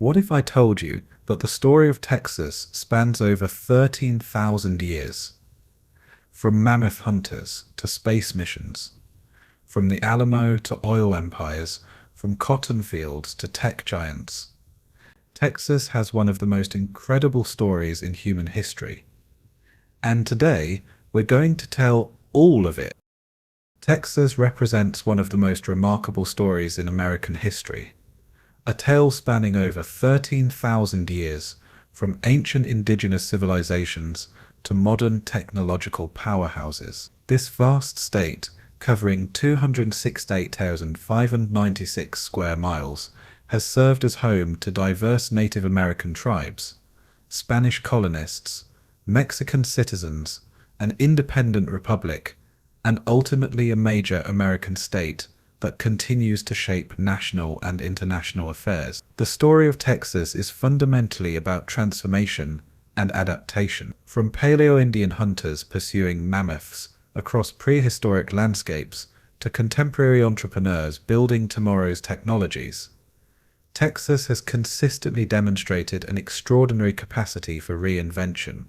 What if I told you that the story of Texas spans over 13,000 years? From mammoth hunters to space missions, from the Alamo to oil empires, from cotton fields to tech giants. Texas has one of the most incredible stories in human history. And today, we're going to tell all of it. Texas represents one of the most remarkable stories in American history. A tale spanning over 13,000 years, from ancient indigenous civilizations to modern technological powerhouses. This vast state, covering 268,596 square miles, has served as home to diverse Native American tribes, Spanish colonists, Mexican citizens, an independent republic, and ultimately a major American state that continues to shape national and international affairs. The story of Texas is fundamentally about transformation and adaptation. From Paleo-Indian hunters pursuing mammoths across prehistoric landscapes to contemporary entrepreneurs building tomorrow's technologies, Texas has consistently demonstrated an extraordinary capacity for reinvention,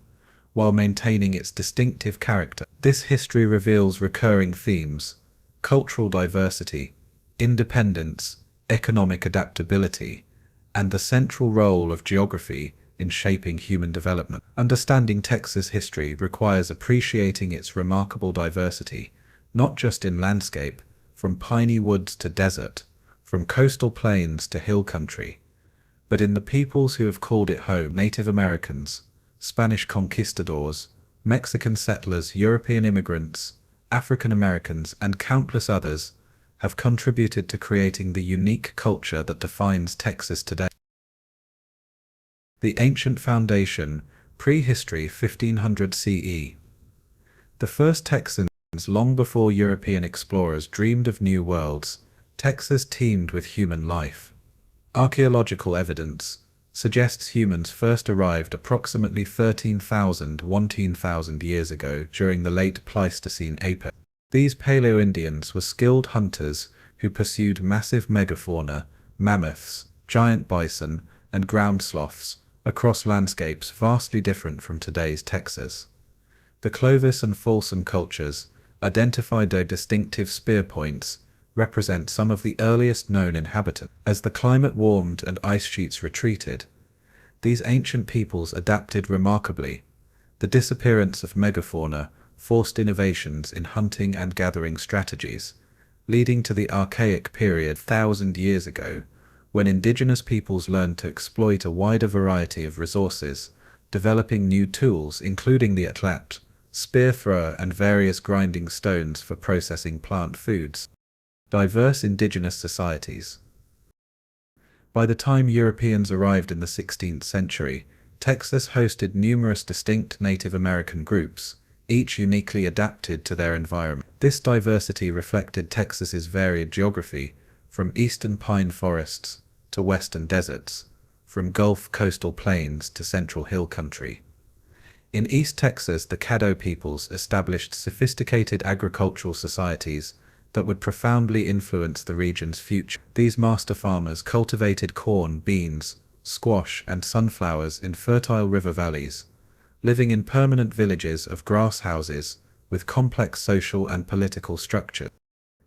while maintaining its distinctive character. This history reveals recurring themes: cultural diversity, independence, economic adaptability, and the central role of geography in shaping human development. Understanding Texas history requires appreciating its remarkable diversity, not just in landscape, from piney woods to desert, from coastal plains to hill country, but in the peoples who have called it home. Native Americans, Spanish conquistadors, Mexican settlers, European immigrants, African Americans, and countless others have contributed to creating the unique culture that defines Texas today. The ancient foundation, prehistory 1500 CE. The first Texans, long before European explorers dreamed of new worlds, Texas teemed with human life. Archaeological evidence suggests humans first arrived approximately 13,000 years ago during the late Pleistocene epoch. These Paleo-Indians were skilled hunters who pursued massive megafauna, mammoths, giant bison, and ground sloths, across landscapes vastly different from today's Texas. The Clovis and Folsom cultures, identified their distinctive spear points, represent some of the earliest known inhabitants. As the climate warmed and ice sheets retreated, these ancient peoples adapted remarkably. The disappearance of megafauna forced innovations in hunting and gathering strategies, leading to the archaic period 1,000 years ago, when indigenous peoples learned to exploit a wider variety of resources, developing new tools including the atlat, spear thrower, and various grinding stones for processing plant foods. Diverse indigenous societies. By the time Europeans arrived in the 16th century, Texas hosted numerous distinct Native American groups, each uniquely adapted to their environment. This diversity reflected Texas's varied geography, from eastern pine forests to western deserts, from Gulf coastal plains to central hill country. In East Texas, the Caddo peoples established sophisticated agricultural societies that would profoundly influence the region's future. These master farmers cultivated corn, beans, squash, and sunflowers in fertile river valleys, living in permanent villages of grass houses with complex social and political structure.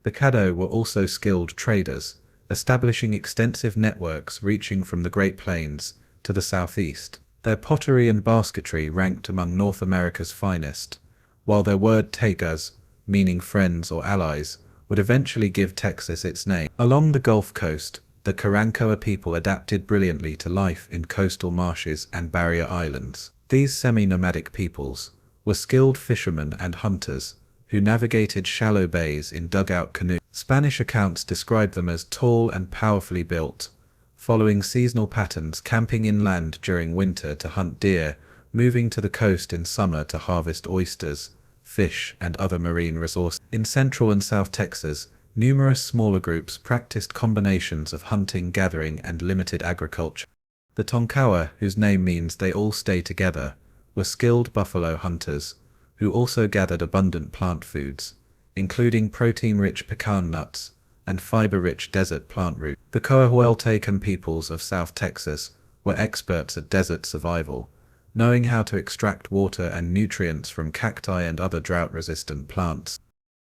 The Caddo were also skilled traders, establishing extensive networks reaching from the Great Plains to the southeast. Their pottery and basketry ranked among North America's finest, while their word tegas, meaning friends or allies, would eventually give Texas its name. Along the Gulf Coast, the Karankawa people adapted brilliantly to life in coastal marshes and barrier islands. These semi-nomadic peoples were skilled fishermen and hunters who navigated shallow bays in dugout canoes. Spanish accounts describe them as tall and powerfully built, following seasonal patterns, camping inland during winter to hunt deer, moving to the coast in summer to harvest oysters, fish, and other marine resources. In Central and South Texas, numerous smaller groups practiced combinations of hunting, gathering, and limited agriculture. The Tonkawa, whose name means they all stay together, were skilled buffalo hunters, who also gathered abundant plant foods, including protein-rich pecan nuts, and fiber-rich desert plant roots. The Coahuiltecan peoples of South Texas were experts at desert survival, knowing how to extract water and nutrients from cacti and other drought-resistant plants.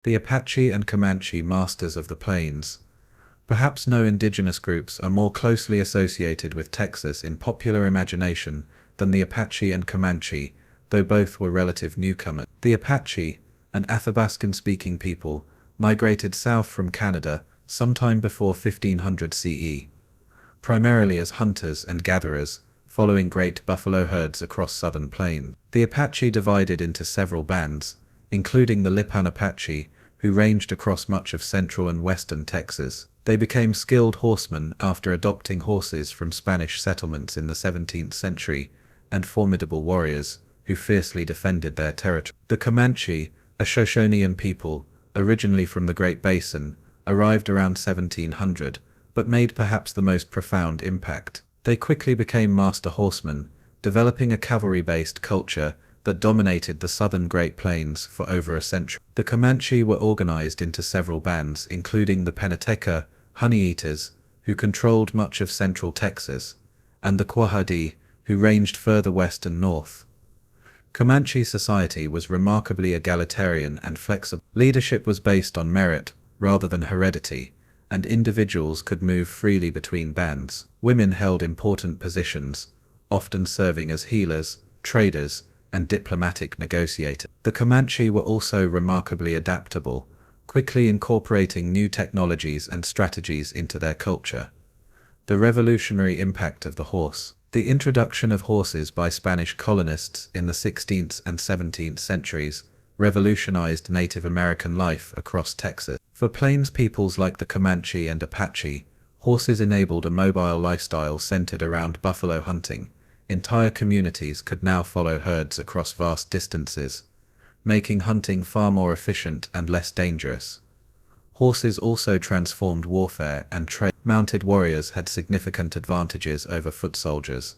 The Apache and Comanche masters of the plains. Perhaps no indigenous groups are more closely associated with Texas in popular imagination than the Apache and Comanche, though both were relative newcomers. The Apache, an Athabascan-speaking people, migrated south from Canada sometime before 1500 CE, primarily as hunters and gatherers, following great buffalo herds across southern plains. The Apache divided into several bands, including the Lipan Apache, who ranged across much of central and western Texas. They became skilled horsemen after adopting horses from Spanish settlements in the 17th century, and formidable warriors who fiercely defended their territory. The Comanche, a Shoshonean people, originally from the Great Basin, arrived around 1700, but made perhaps the most profound impact. They quickly became master horsemen, developing a cavalry-based culture that dominated the southern Great Plains for over a century. The Comanche were organized into several bands, including the Penateca, honey eaters, who controlled much of central Texas, and the Quahadi, who ranged further west and north. Comanche society was remarkably egalitarian and flexible. Leadership was based on merit rather than heredity, and individuals could move freely between bands. Women held important positions, often serving as healers, traders, and diplomatic negotiators. The Comanche were also remarkably adaptable, quickly incorporating new technologies and strategies into their culture. The revolutionary impact of the horse. The introduction of horses by Spanish colonists in the 16th and 17th centuries revolutionized Native American life across Texas. For plains peoples like the Comanche and Apache, horses enabled a mobile lifestyle centered around buffalo hunting. Entire communities could now follow herds across vast distances, making hunting far more efficient and less dangerous. Horses also transformed warfare and trade. Mounted warriors had significant advantages over foot soldiers,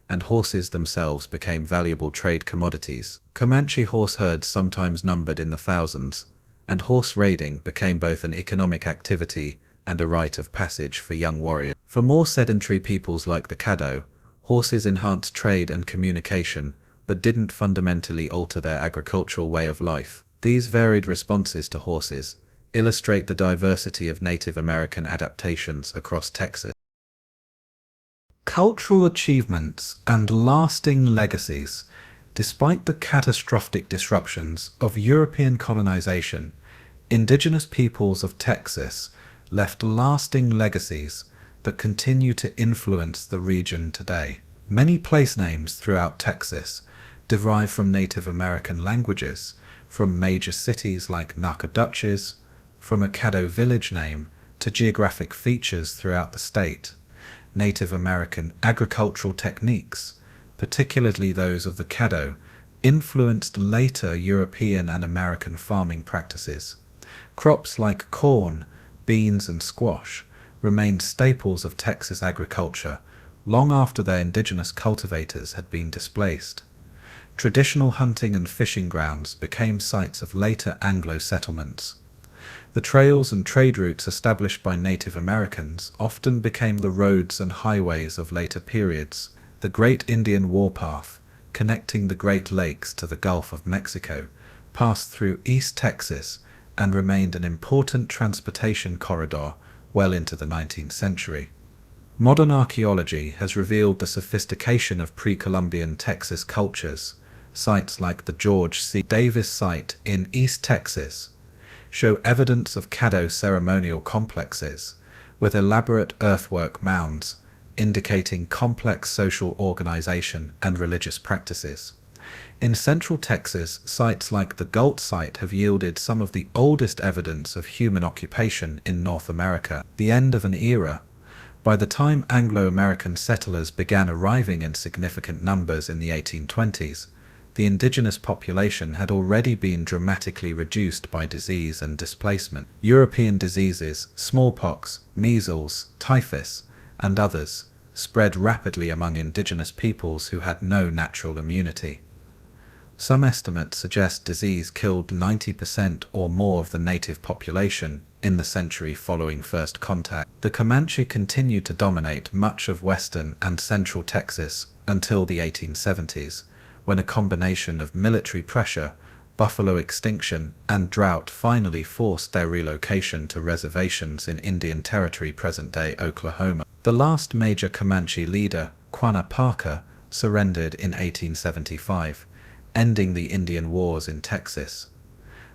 and horses themselves became valuable trade commodities. Comanche horse herds sometimes numbered in the thousands, and horse raiding became both an economic activity and a rite of passage for young warriors. For more sedentary peoples like the Caddo, horses enhanced trade and communication, but didn't fundamentally alter their agricultural way of life. These varied responses to horses illustrate the diversity of Native American adaptations across Texas. Cultural achievements and lasting legacies. Despite the catastrophic disruptions of European colonization, indigenous peoples of Texas left lasting legacies that continue to influence the region today. Many place names throughout Texas derive from Native American languages, from major cities like Nacogdoches, from a Caddo village name to geographic features throughout the state. Native American agricultural techniques, particularly those of the Caddo, influenced later European and American farming practices. Crops like corn, beans, and squash remained staples of Texas agriculture long after their indigenous cultivators had been displaced. Traditional hunting and fishing grounds became sites of later Anglo settlements. The trails and trade routes established by Native Americans often became the roads and highways of later periods. The Great Indian Warpath, connecting the Great Lakes to the Gulf of Mexico, passed through East Texas and remained an important transportation corridor well into the 19th century. Modern archaeology has revealed the sophistication of pre-Columbian Texas cultures. Sites like the George C. Davis site in East Texas show evidence of Caddo ceremonial complexes, with elaborate earthwork mounds indicating complex social organization and religious practices. In central Texas, sites like the Galt site have yielded some of the oldest evidence of human occupation in North America. The end of an era. By the time Anglo-American settlers began arriving in significant numbers in the 1820s, the indigenous population had already been dramatically reduced by disease and displacement. European diseases, smallpox, measles, typhus, and others, spread rapidly among indigenous peoples who had no natural immunity. Some estimates suggest disease killed 90% or more of the native population in the century following first contact. The Comanche continued to dominate much of western and central Texas until the 1870s, when a combination of military pressure, buffalo extinction, and drought finally forced their relocation to reservations in Indian Territory, present-day Oklahoma. The last major Comanche leader, Quanah Parker, surrendered in 1875, ending the Indian Wars in Texas.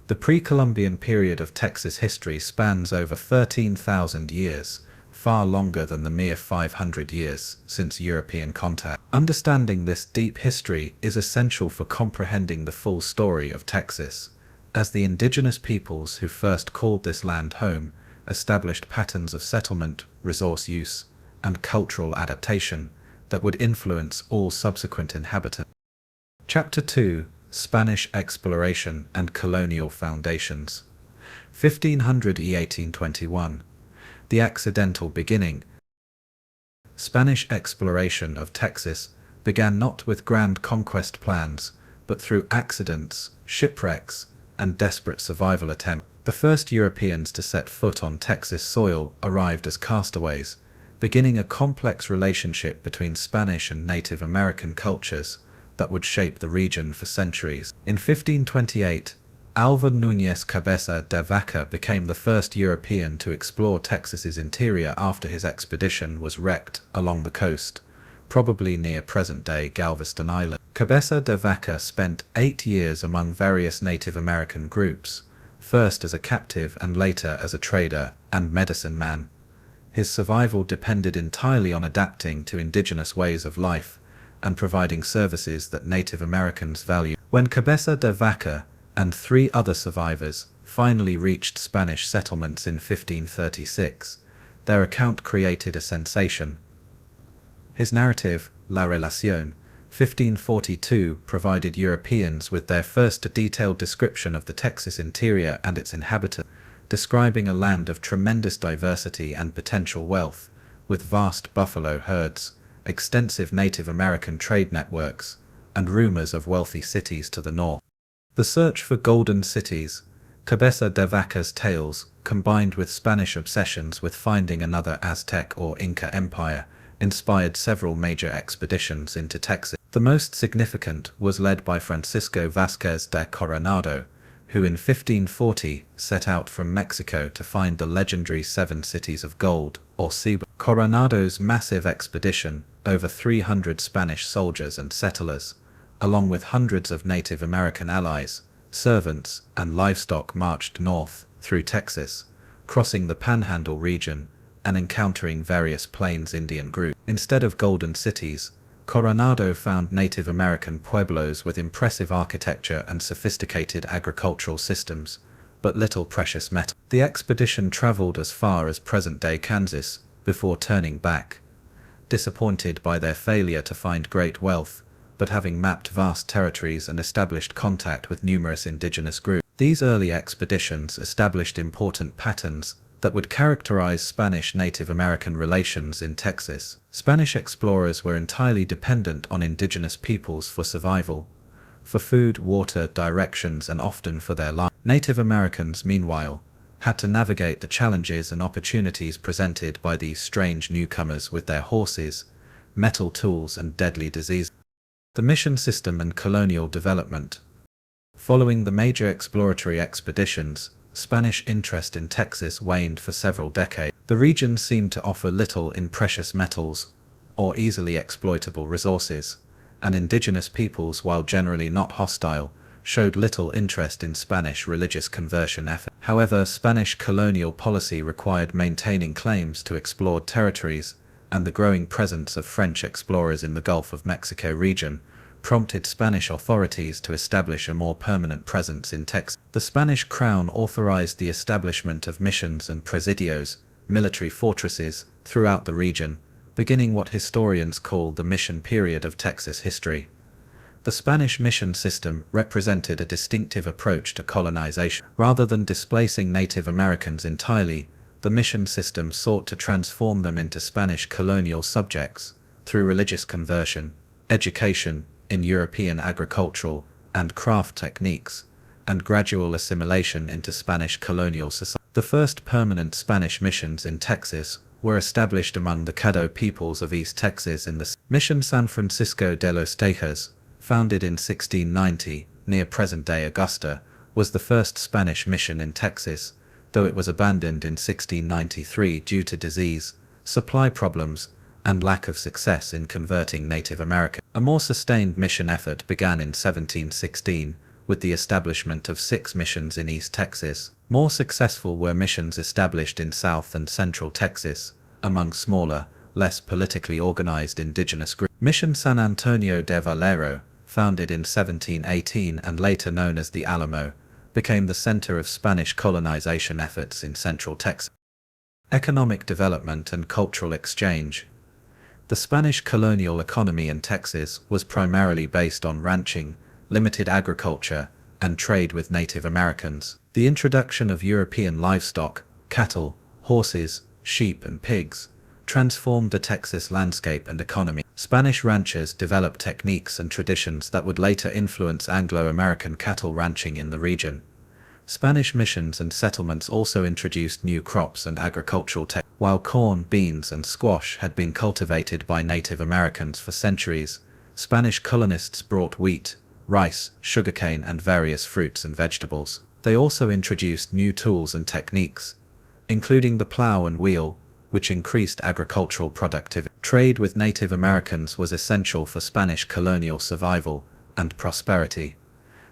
The pre-Columbian period of Texas history spans over 13,000 years, far longer than the mere 500 years since European contact. Understanding this deep history is essential for comprehending the full story of Texas, as the indigenous peoples who first called this land home established patterns of settlement, resource use, and cultural adaptation that would influence all subsequent inhabitants. Chapter 2: Spanish Exploration and Colonial Foundations. 1500–1821. The accidental beginning. Spanish exploration of Texas began not with grand conquest plans, but through accidents, shipwrecks, and desperate survival attempts. The first Europeans to set foot on Texas soil arrived as castaways, beginning a complex relationship between Spanish and Native American cultures that would shape the region for centuries. In 1528, Alvar Núñez Cabeza de Vaca became the first European to explore Texas's interior after his expedition was wrecked along the coast, probably near present-day Galveston Island. Cabeza de Vaca spent 8 years among various Native American groups, first as a captive and later as a trader and medicine man. His survival depended entirely on adapting to indigenous ways of life and providing services that Native Americans valued. When Cabeza de Vaca and 3 other survivors finally reached Spanish settlements in 1536, their account created a sensation. His narrative, La Relación, 1542, provided Europeans with their first detailed description of the Texas interior and its inhabitants, describing a land of tremendous diversity and potential wealth, with vast buffalo herds, extensive Native American trade networks, and rumors of wealthy cities to the north. The search for golden cities, Cabeza de Vaca's tales, combined with Spanish obsessions with finding another Aztec or Inca empire, inspired several major expeditions into Texas. The most significant was led by Francisco Vázquez de Coronado, who in 1540 set out from Mexico to find the legendary 7 cities of gold, or Cibola. Coronado's massive expedition, over 300 Spanish soldiers and settlers, along with hundreds of Native American allies, servants, and livestock, marched north through Texas, crossing the Panhandle region and encountering various Plains Indian groups. Instead of golden cities, Coronado found Native American pueblos with impressive architecture and sophisticated agricultural systems, but little precious metal. The expedition traveled as far as present-day Kansas before turning back, disappointed by their failure to find great wealth, but having mapped vast territories and established contact with numerous indigenous groups. These early expeditions established important patterns that would characterize Spanish-Native American relations in Texas. Spanish explorers were entirely dependent on indigenous peoples for survival, for food, water, directions, and often for their lives. Native Americans, meanwhile, had to navigate the challenges and opportunities presented by these strange newcomers with their horses, metal tools, and deadly diseases. The mission system and colonial development. Following the major exploratory expeditions, Spanish interest in Texas waned for several decades. The region seemed to offer little in precious metals or easily exploitable resources, and indigenous peoples, while generally not hostile, showed little interest in Spanish religious conversion efforts. However, Spanish colonial policy required maintaining claims to explored territories, and the growing presence of French explorers in the Gulf of Mexico region prompted Spanish authorities to establish a more permanent presence in Texas. The Spanish crown authorized the establishment of missions and presidios, military fortresses, throughout the region, beginning what historians call the mission period of Texas history. The Spanish mission system represented a distinctive approach to colonization. Rather than displacing Native Americans entirely, the mission system sought to transform them into Spanish colonial subjects through religious conversion, education in European agricultural and craft techniques, and gradual assimilation into Spanish colonial society. The first permanent Spanish missions in Texas were established among the Caddo peoples of East Texas in the Mission San Francisco de los Tejas, founded in 1690, near present-day Augusta, was the first Spanish mission in Texas, though it was abandoned in 1693 due to disease, supply problems, and lack of success in converting Native Americans. A more sustained mission effort began in 1716, with the establishment of 6 missions in East Texas. More successful were missions established in South and Central Texas, among smaller, less politically organized indigenous groups. Mission San Antonio de Valero, founded in 1718 and later known as the Alamo, became the center of Spanish colonization efforts in Central Texas. Economic development and cultural exchange. The Spanish colonial economy in Texas was primarily based on ranching, limited agriculture, and trade with Native Americans. The introduction of European livestock, cattle, horses, sheep and pigs, transformed the Texas landscape and economy. Spanish ranchers developed techniques and traditions that would later influence Anglo-American cattle ranching in the region. Spanish missions and settlements also introduced new crops and agricultural techniques. While corn, beans and squash had been cultivated by Native Americans for centuries, Spanish colonists brought wheat, rice, sugarcane and various fruits and vegetables. They also introduced new tools and techniques, including the plow and wheel, which increased agricultural productivity. Trade with Native Americans was essential for Spanish colonial survival and prosperity.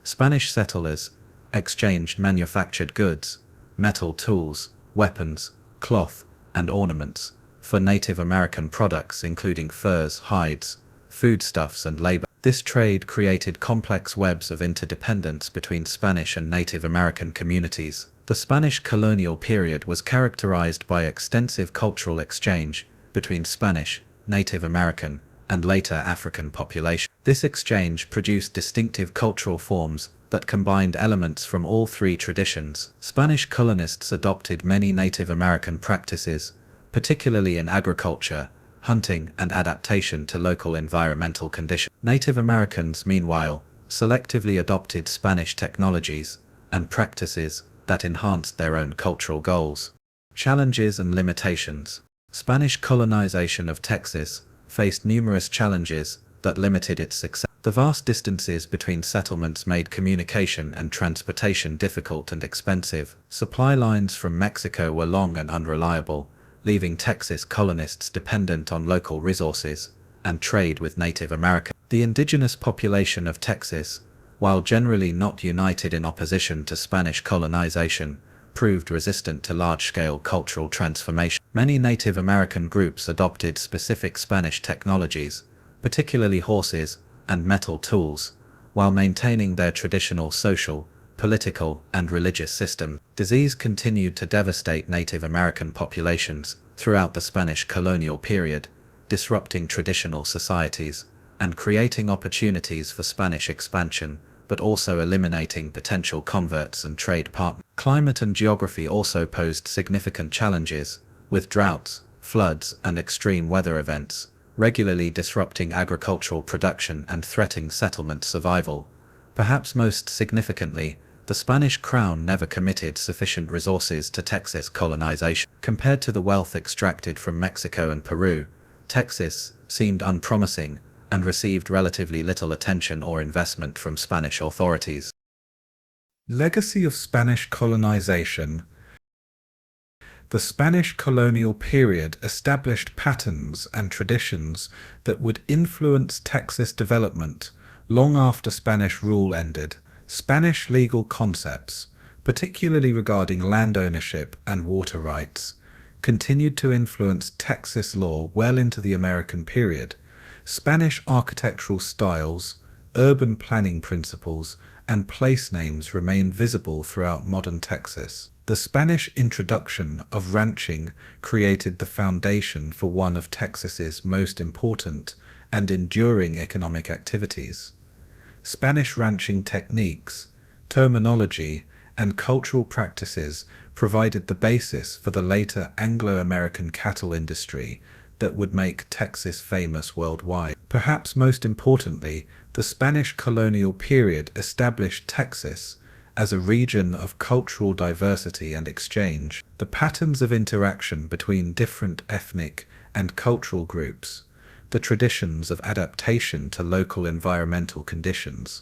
Spanish settlers exchanged manufactured goods, metal tools, weapons, cloth, and ornaments for Native American products including furs, hides, foodstuffs, and labor. This trade created complex webs of interdependence between Spanish and Native American communities. The Spanish colonial period was characterized by extensive cultural exchange between Spanish, Native American, and later African population. This exchange produced distinctive cultural forms that combined elements from all 3 traditions. Spanish colonists adopted many Native American practices, particularly in agriculture, hunting, and adaptation to local environmental conditions. Native Americans, meanwhile, selectively adopted Spanish technologies and practices that enhanced their own cultural goals. Challenges and limitations. Spanish colonization of Texas faced numerous challenges that limited its success. The vast distances between settlements made communication and transportation difficult and expensive. Supply lines from Mexico were long and unreliable, leaving Texas colonists dependent on local resources and trade with Native Americans. The indigenous population of Texas, while generally not united in opposition to Spanish colonization, proved resistant to large-scale cultural transformation. Many Native American groups adopted specific Spanish technologies, particularly horses and metal tools, while maintaining their traditional social, political, and religious system. Disease continued to devastate Native American populations throughout the Spanish colonial period, disrupting traditional societies and creating opportunities for Spanish expansion, but also eliminating potential converts and trade partners. Climate and geography also posed significant challenges, with droughts, floods, and extreme weather events regularly disrupting agricultural production and threatening settlement survival. Perhaps most significantly, the Spanish crown never committed sufficient resources to Texas colonization. Compared to the wealth extracted from Mexico and Peru, Texas seemed unpromising and received relatively little attention or investment from Spanish authorities. Legacy of Spanish colonization. The Spanish colonial period established patterns and traditions that would influence Texas development long after Spanish rule ended. Spanish legal concepts, particularly regarding land ownership and water rights, continued to influence Texas law well into the American period. Spanish architectural styles, urban planning principles, and place names remain visible throughout modern Texas. The Spanish introduction of ranching created the foundation for one of Texas's most important and enduring economic activities. Spanish ranching techniques, terminology, and cultural practices provided the basis for the later Anglo-American cattle industry that would make Texas famous worldwide. Perhaps most importantly, the Spanish colonial period established Texas as a region of cultural diversity and exchange. The patterns of interaction between different ethnic and cultural groups, the traditions of adaptation to local environmental conditions,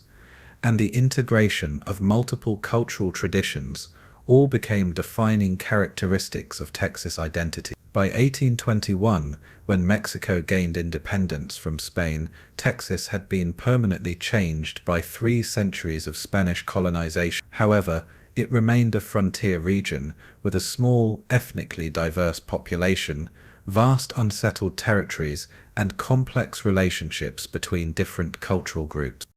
and the integration of multiple cultural traditions all became defining characteristics of Texas identity. By 1821, when Mexico gained independence from Spain, Texas had been permanently changed by 3 centuries of Spanish colonization. However, it remained a frontier region with a small, ethnically diverse population, vast unsettled territories, and complex relationships between different cultural groups.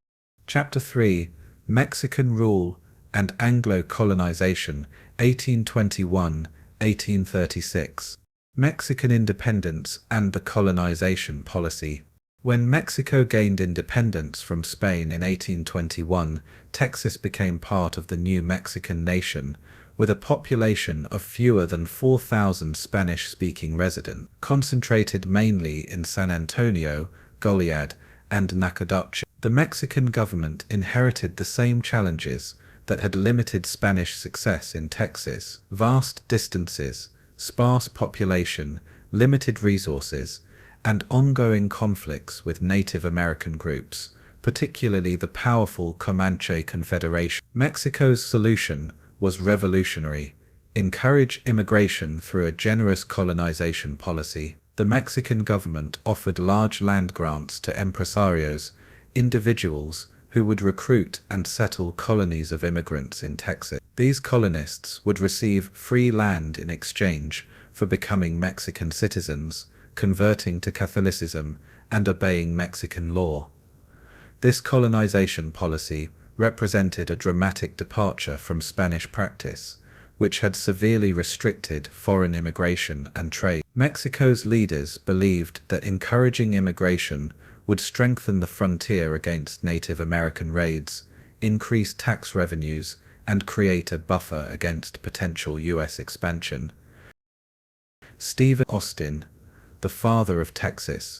Chapter 3: Mexican Rule and Anglo-Colonization, 1821–1836. Mexican independence and the colonization policy. When Mexico gained independence from Spain in 1821, Texas became part of the new Mexican nation, with a population of fewer than 4,000 Spanish-speaking residents, concentrated mainly in San Antonio, Goliad, and Nacogdoches. The Mexican government inherited the same challenges that had limited Spanish success in Texas: vast distances, sparse population, limited resources, and ongoing conflicts with Native American groups, particularly the powerful Comanche Confederation. Mexico's solution was revolutionary: encourage immigration through a generous colonization policy. The Mexican government offered large land grants to empresarios, individuals who would recruit and settle colonies of immigrants in Texas. These colonists would receive free land in exchange for becoming Mexican citizens, converting to Catholicism, and obeying Mexican law. This colonization policy represented a dramatic departure from Spanish practice, which had severely restricted foreign immigration and trade. Mexico's leaders believed that encouraging immigration would strengthen the frontier against Native American raids, increase tax revenues, and create a buffer against potential U.S. expansion. Stephen Austin, the father of Texas.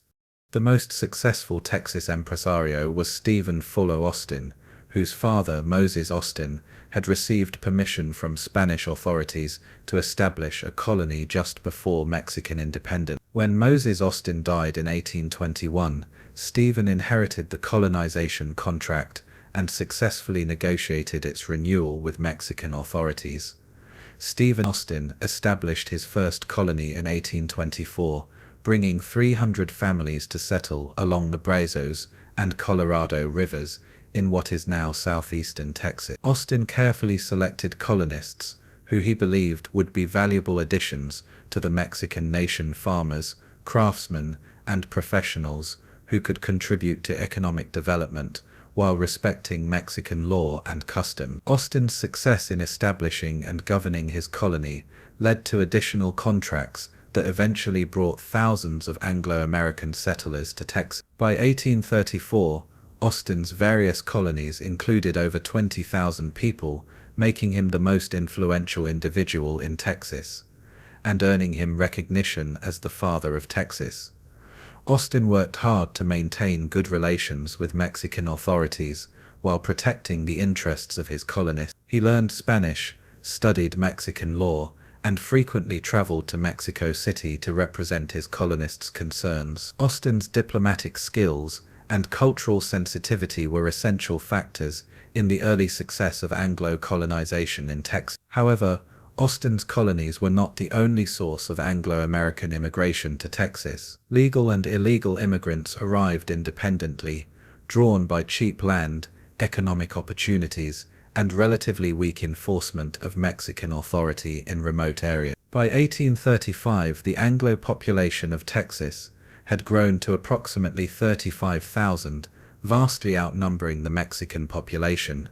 The most successful Texas impresario was Stephen Fuller Austin, whose father, Moses Austin, had received permission from Spanish authorities to establish a colony just before Mexican independence. When Moses Austin died in 1821, Stephen inherited the colonization contract and successfully negotiated its renewal with Mexican authorities. Stephen Austin established his first colony in 1824, bringing 300 families to settle along the Brazos and Colorado rivers in what is now southeastern Texas. Austin carefully selected colonists who he believed would be valuable additions to the Mexican nation: farmers, craftsmen, and professionals who could contribute to economic development while respecting Mexican law and custom. Austin's success in establishing and governing his colony led to additional contracts that eventually brought thousands of Anglo-American settlers to Texas. By 1834, Austin's various colonies included over 20,000 people, making him the most influential individual in Texas, and earning him recognition as the father of Texas. Austin worked hard to maintain good relations with Mexican authorities while protecting the interests of his colonists. He learned Spanish, studied Mexican law, and frequently traveled to Mexico City to represent his colonists' concerns. Austin's diplomatic skills and cultural sensitivity were essential factors in the early success of Anglo-colonization in Texas. However, Austin's colonies were not the only source of Anglo-American immigration to Texas. Legal and illegal immigrants arrived independently, drawn by cheap land, economic opportunities, and relatively weak enforcement of Mexican authority in remote areas. By 1835, the Anglo population of Texas had grown to approximately 35,000, vastly outnumbering the Mexican population.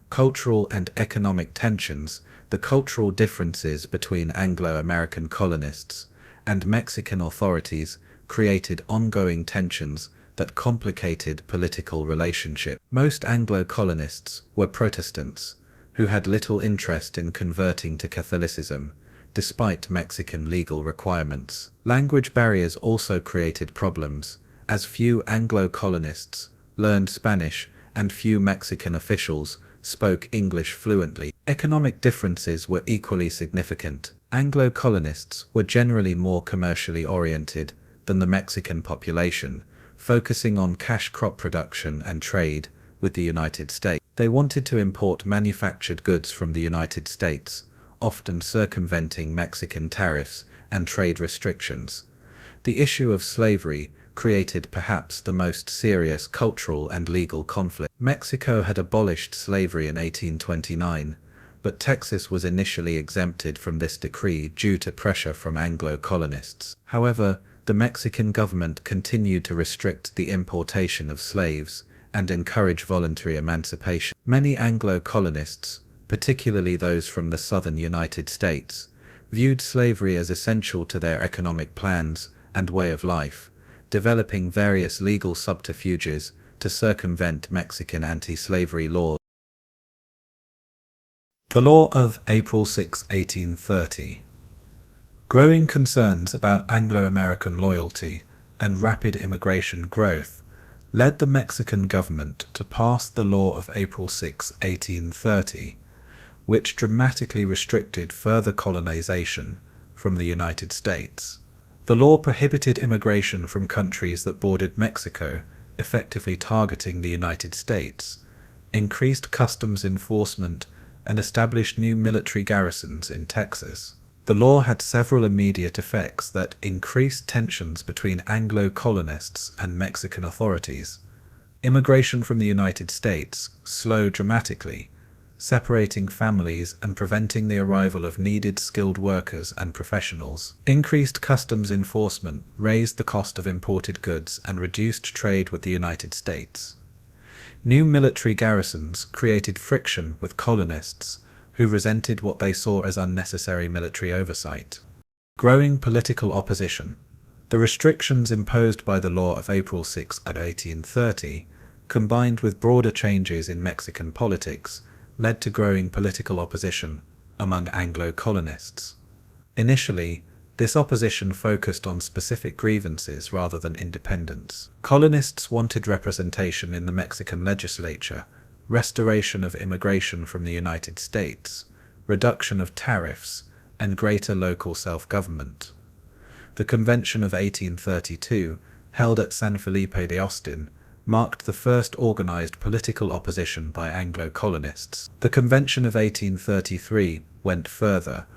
Cultural and economic tensions. The cultural differences between Anglo-American colonists and Mexican authorities created ongoing tensions that complicated political relationships. Most Anglo-colonists were Protestants, who had little interest in converting to Catholicism, despite Mexican legal requirements. Language barriers also created problems, as few Anglo-colonists learned Spanish and few Mexican officials spoke English fluently. Economic differences were equally significant. Anglo colonists were generally more commercially oriented than the Mexican population, focusing on cash crop production and trade with the United States. They wanted to import manufactured goods from the United States, often circumventing Mexican tariffs and trade restrictions. The issue of slavery created perhaps the most serious cultural and legal conflict. Mexico had abolished slavery in 1829, but Texas was initially exempted from this decree due to pressure from Anglo colonists. However, the Mexican government continued to restrict the importation of slaves and encourage voluntary emancipation. Many Anglo colonists, particularly those from the southern United States, viewed slavery as essential to their economic plans and way of life, developing various legal subterfuges to circumvent Mexican anti-slavery laws. The Law of April 6, 1830. Growing concerns about Anglo-American loyalty and rapid immigration growth led the Mexican government to pass the Law of April 6, 1830, which dramatically restricted further colonization from the United States. The law prohibited immigration from countries that bordered Mexico, effectively targeting the United States, increased customs enforcement, and established new military garrisons in Texas. The law had several immediate effects that increased tensions between Anglo colonists and Mexican authorities. Immigration from the United States slowed dramatically, separating families and preventing the arrival of needed skilled workers and professionals. Increased customs enforcement raised the cost of imported goods and reduced trade with the United States. New military garrisons created friction with colonists, who resented what they saw as unnecessary military oversight. Growing political opposition. The restrictions imposed by the Law of April 6, 1830, combined with broader changes in Mexican politics, led to growing political opposition among Anglo colonists. Initially, this opposition focused on specific grievances rather than independence. Colonists wanted representation in the Mexican legislature, restoration of immigration from the United States, reduction of tariffs, and greater local self-government. The Convention of 1832, held at San Felipe de Austin, marked the first organized political opposition by Anglo colonists. The Convention of 1833 went further,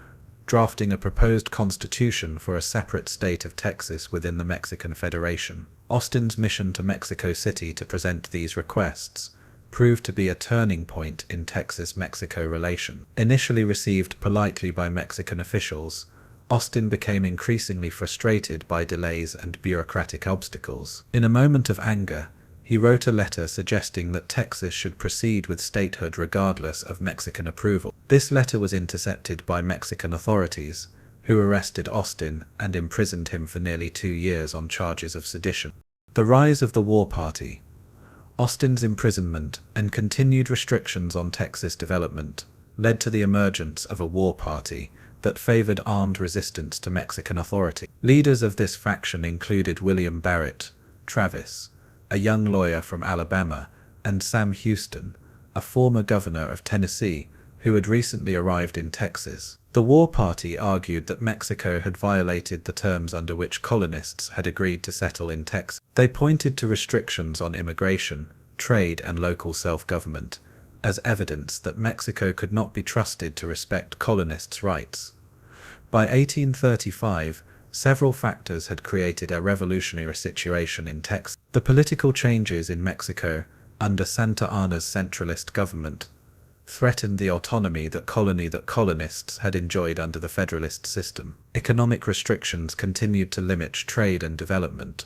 drafting a proposed constitution for a separate state of Texas within the Mexican Federation. Austin's mission to Mexico City to present these requests proved to be a turning point in Texas-Mexico relations. Initially received politely by Mexican officials, Austin became increasingly frustrated by delays and bureaucratic obstacles. In a moment of anger, he wrote a letter suggesting that Texas should proceed with statehood regardless of Mexican approval. This letter was intercepted by Mexican authorities, who arrested Austin and imprisoned him for nearly 2 years on charges of sedition. The rise of the War Party. Austin's imprisonment and continued restrictions on Texas development led to the emergence of a war party that favored armed resistance to Mexican authority. Leaders of this faction included William Barrett Travis, a young lawyer from Alabama, and Sam Houston, a former governor of Tennessee who had recently arrived in Texas. The War Party argued that Mexico had violated the terms under which colonists had agreed to settle in Texas. They pointed to restrictions on immigration, trade, and local self-government as evidence that Mexico could not be trusted to respect colonists' rights. By 1835, several factors had created a revolutionary situation in Texas. The political changes in Mexico under Santa Anna's centralist government threatened the autonomy that colonists had enjoyed under the Federalist system. Economic restrictions continued to limit trade and development,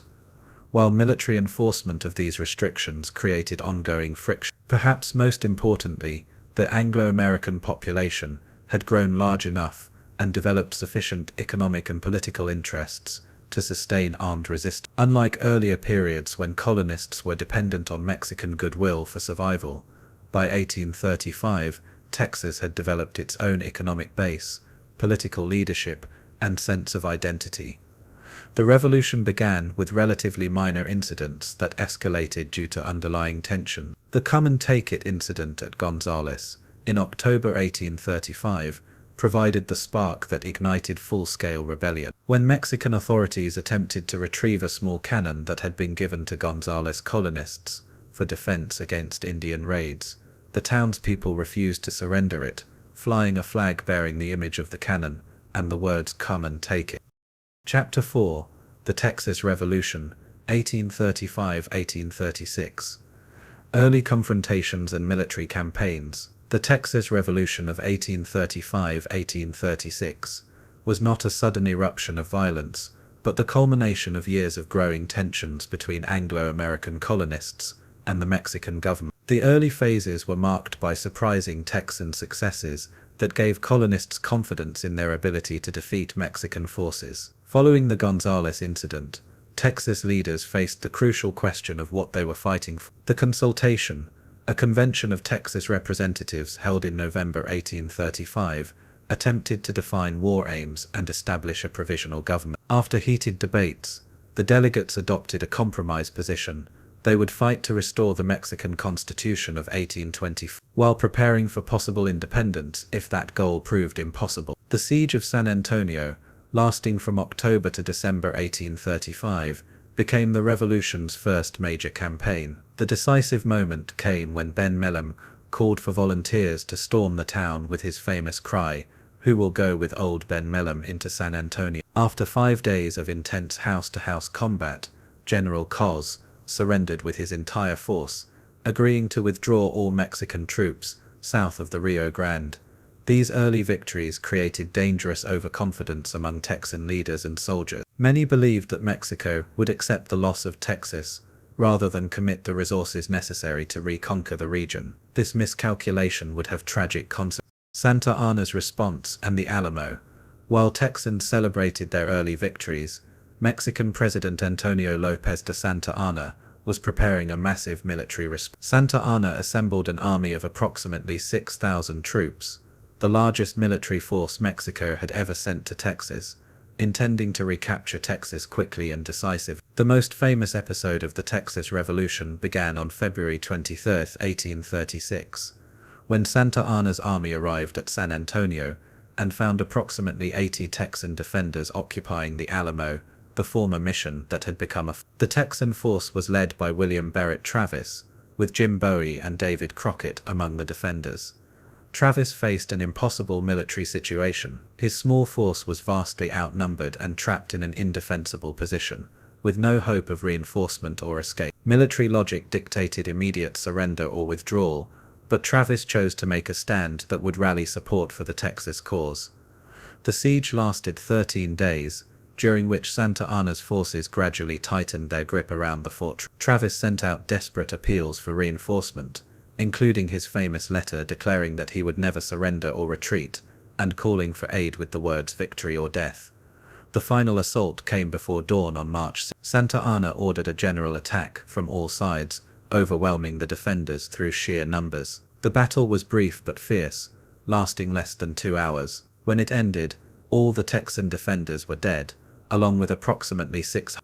while military enforcement of these restrictions created ongoing friction. Perhaps most importantly, the Anglo-American population had grown large enough and developed sufficient economic and political interests to sustain armed resistance. Unlike earlier periods when colonists were dependent on Mexican goodwill for survival, by 1835, Texas had developed its own economic base, political leadership, and sense of identity. The revolution began with relatively minor incidents that escalated due to underlying tension. The "come and take it" incident at Gonzales, in October 1835, provided the spark that ignited full-scale rebellion. When Mexican authorities attempted to retrieve a small cannon that had been given to Gonzales colonists for defense against Indian raids, the townspeople refused to surrender it, flying a flag bearing the image of the cannon and the words "come and take it." Chapter 4: The Texas Revolution, 1835–1836. Early confrontations and military campaigns. The Texas Revolution of 1835–1836 was not a sudden eruption of violence, but the culmination of years of growing tensions between Anglo-American colonists and the Mexican government. The early phases were marked by surprising Texan successes that gave colonists confidence in their ability to defeat Mexican forces. Following the Gonzales incident, Texas leaders faced the crucial question of what they were fighting for. The Consultation, a convention of Texas representatives held in November 1835, attempted to define war aims and establish a provisional government. After heated debates, the delegates adopted a compromise position. They would fight to restore the Mexican Constitution of 1824, while preparing for possible independence if that goal proved impossible. The Siege of San Antonio, lasting from October to December 1835, became the revolution's first major campaign. The decisive moment came when Ben Melham called for volunteers to storm the town with his famous cry, "Who will go with old Ben Melham into San Antonio?" After 5 days of intense house-to-house combat, General Cos surrendered with his entire force, agreeing to withdraw all Mexican troops south of the Rio Grande. These early victories created dangerous overconfidence among Texan leaders and soldiers. Many believed that Mexico would accept the loss of Texas rather than commit the resources necessary to reconquer the region. This miscalculation would have tragic consequences. Santa Anna's response and the Alamo. While Texans celebrated their early victories, Mexican President Antonio López de Santa Anna was preparing a massive military response. Santa Anna assembled an army of approximately 6,000 troops, the largest military force Mexico had ever sent to Texas, intending to recapture Texas quickly and decisively. The most famous episode of the Texas Revolution began on February 23, 1836, when Santa Anna's army arrived at San Antonio and found approximately 80 Texan defenders occupying the Alamo, the former mission that had become The Texan force was led by William Barrett Travis, with Jim Bowie and David Crockett among the defenders. Travis faced an impossible military situation. His small force was vastly outnumbered and trapped in an indefensible position, with no hope of reinforcement or escape. Military logic dictated immediate surrender or withdrawal, but Travis chose to make a stand that would rally support for the Texas cause. The siege lasted 13 days, during which Santa Anna's forces gradually tightened their grip around the fort. Travis sent out desperate appeals for reinforcement, including his famous letter declaring that he would never surrender or retreat, and calling for aid with the words "victory or death." The final assault came before dawn on March 6. Santa Anna ordered a general attack from all sides, overwhelming the defenders through sheer numbers. The battle was brief but fierce, lasting less than 2 hours. When it ended, all the Texan defenders were dead, along with approximately 600.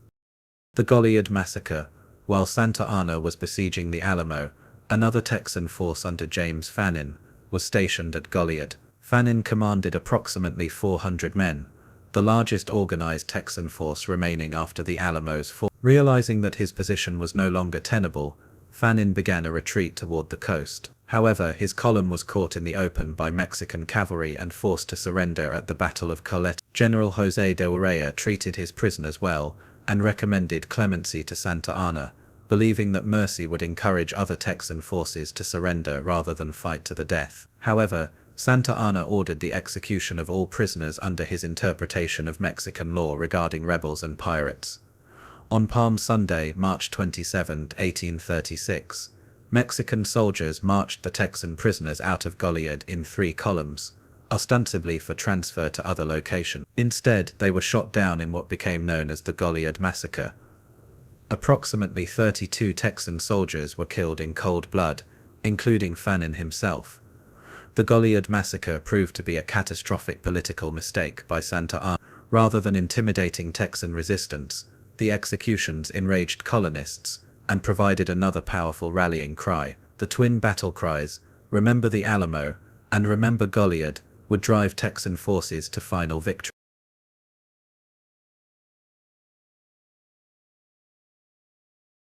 The Goliad Massacre. While Santa Anna was besieging the Alamo, another Texan force under James Fannin was stationed at Goliad. Fannin commanded approximately 400 men, the largest organized Texan force remaining after the Alamo's fall. Realizing that his position was no longer tenable, Fannin began a retreat toward the coast. However, his column was caught in the open by Mexican cavalry and forced to surrender at the Battle of Coleta. General José de Urrea treated his prisoners well and recommended clemency to Santa Anna, believing that mercy would encourage other Texan forces to surrender rather than fight to the death. However, Santa Anna ordered the execution of all prisoners under his interpretation of Mexican law regarding rebels and pirates. On Palm Sunday, March 27, 1836, Mexican soldiers marched the Texan prisoners out of Goliad in 3 columns, ostensibly for transfer to other locations. Instead, they were shot down in what became known as the Goliad Massacre. Approximately 32 Texan soldiers were killed in cold blood, including Fannin himself. The Goliad Massacre proved to be a catastrophic political mistake by Santa Anna. Rather than intimidating Texan resistance, the executions enraged colonists and provided another powerful rallying cry. The twin battle cries, "Remember the Alamo" and "Remember Goliad," would drive Texan forces to final victory.